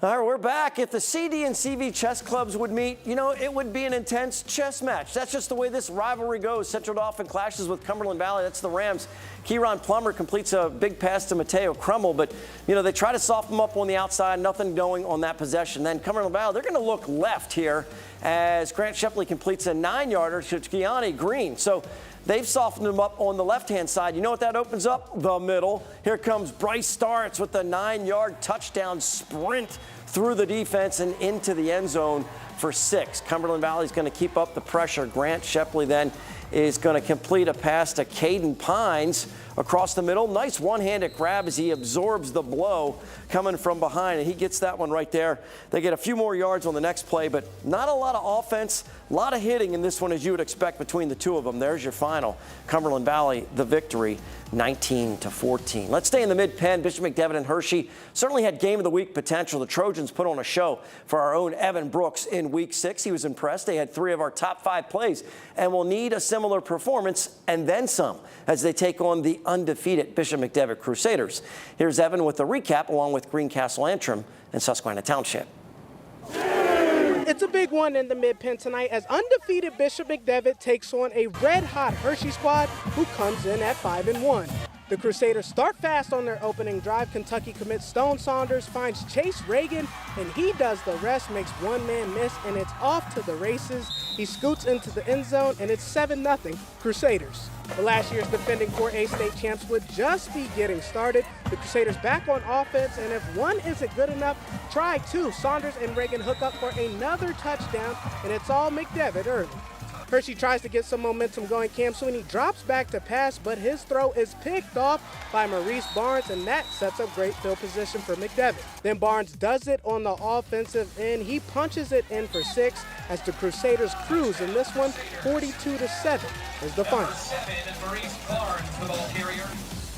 All right, we're back. If the CD and CV chess clubs would meet, it would be an intense chess match. That's just the way this rivalry goes. Central Dauphin clashes with Cumberland Valley. That's the Rams. Kieron Plummer completes a big pass to Mateo Crummel, but, they try to soften him up on the outside. Nothing going on that possession. Then Cumberland Valley, they're going to look left here as Grant Shepley completes a 9-yarder to Keani Green. So they've softened him up on the left-hand side. You know what that opens up? The middle. Here comes Bryce Starks with the 9-yard touchdown sprint through the defense and into the end zone for 6. Cumberland Valley is going to keep up the pressure. Grant Shepley then is going to complete a pass to Caden Pines across the middle. Nice one-handed grab as he absorbs the blow coming from behind, and he gets that one right there. They get a few more yards on the next play, but not a lot of offense, a lot of hitting in this one as you would expect between the two of them. There's your final. Cumberland Valley, the victory, 19-14. Let's stay in the mid-pen. Bishop McDevitt and Hershey certainly had game of the week potential. The Trojans put on a show for our own Evan Brooks in week 6. He was impressed. They had 3 of our top 5 plays and will need a similar performance and then some as they take on the undefeated Bishop McDevitt Crusaders. Here's Evan with the recap along with Greencastle Antrim and Susquehanna Township. It's a big one in the mid-pen tonight as undefeated Bishop McDevitt takes on a red-hot Hershey squad who comes in at 5-1. The Crusaders start fast on their opening drive. Kentucky commit Stone Saunders finds Chase Reagan, and he does the rest, makes one man miss, and it's off to the races. He scoots into the end zone, and it's 7-0 Crusaders. The last year's defending 4A state champs would just be getting started. The Crusaders back on offense, and if one isn't good enough, try 2. Saunders and Reagan hook up for another touchdown, and it's all McDevitt early. Hershey tries to get some momentum going. Cam Sweeney drops back to pass, but his throw is picked off by Maurice Barnes, and that sets up great field position for McDevitt. Then Barnes does it on the offensive end. He punches it in for 6 as the Crusaders cruise in this one. 42-7 is the final.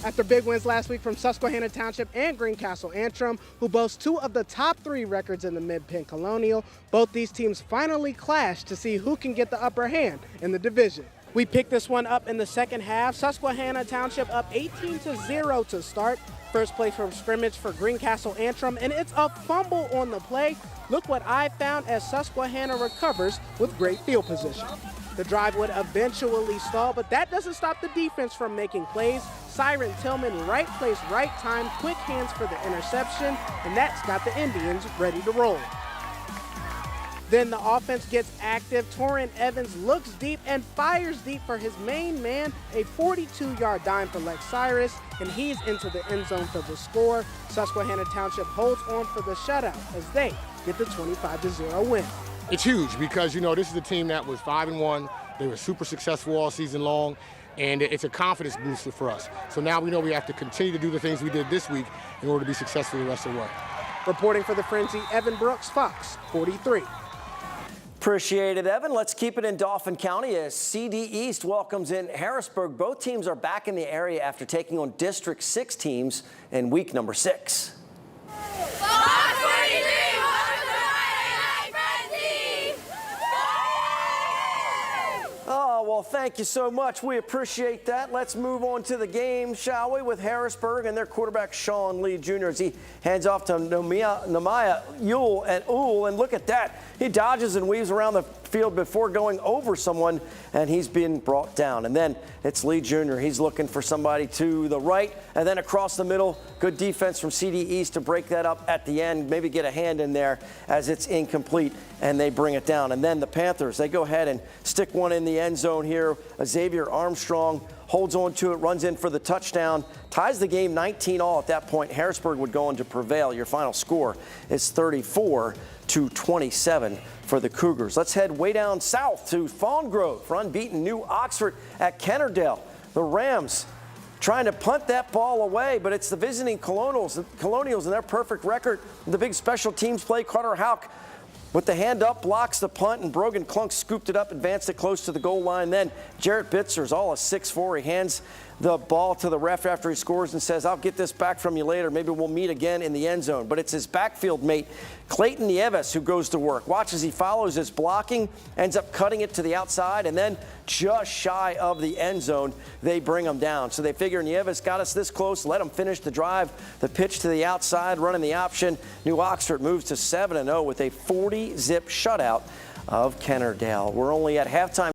After big wins last week from Susquehanna Township and Greencastle Antrim, who boast 2 of the top 3 records in the Mid-Penn Colonial, both these teams finally clash to see who can get the upper hand in the division. We picked this one up in the second half. Susquehanna Township up 18-0 to start. First play from scrimmage for Greencastle Antrim, and it's a fumble on the play. Look what I found as Susquehanna recovers with great field position. The drive would eventually stall, but that doesn't stop the defense from making plays. Siren Tillman, right place, right time, quick hands for the interception, and that's got the Indians ready to roll. Then the offense gets active. Torrin Evans looks deep and fires deep for his main man, a 42-yard dime for Lex Cyrus, and he's into the end zone for the score. Susquehanna Township holds on for the shutout as they get the 25-0 win. It's huge because, this is a team that was 5-1. They were super successful all season long, and it's a confidence booster for us. So now we know we have to continue to do the things we did this week in order to be successful the rest of the way. Reporting for the Frenzy, Evan Brooks, Fox 43. Appreciate it, Evan. Let's keep it in Dauphin County as CD East welcomes in Harrisburg. Both teams are back in the area after taking on District 6 teams in week number 6. Oh, well, thank you so much. We appreciate that. Let's move on to the game, shall we, with Harrisburg and their quarterback, Sean Lee Jr., as he hands off to Nehemiah Ewell. And look at that. He dodges and weaves around the field before going over someone, and he's been brought down. And then it's Lee Jr. He's looking for somebody to the right, and then across the middle. Good defense from CD East to break that up at the end, maybe get a hand in there as it's incomplete, and they bring it down. And then the Panthers, they go ahead and stick one in the end zone here. Xavier Armstrong holds on to it, runs in for the touchdown, ties the game 19-all at that point. Harrisburg would go on to prevail. Your final score is 34-27 for the Cougars. Let's head way down south to Fawn Grove for unbeaten New Oxford at Kennerdale. The Rams trying to punt that ball away, but it's the visiting Colonials and their perfect record. The big special teams play, Carter Houck with the hand up, blocks the punt, and Brogan Clunk scooped it up, advanced it close to the goal line. Then Jarrett Bitzer's all a 6'4". He hands the ball to the ref after he scores and says, I'll get this back from you later. Maybe we'll meet again in the end zone. But it's his backfield mate, Clayton Nieves, who goes to work. Watch as he follows his blocking, ends up cutting it to the outside, and then just shy of the end zone, they bring him down. So they figure Nieves got us this close, let him finish the drive. The pitch to the outside, running the option. New Oxford moves to 7-0 with a 40-zip shutout of Kennerdale. We're only at halftime.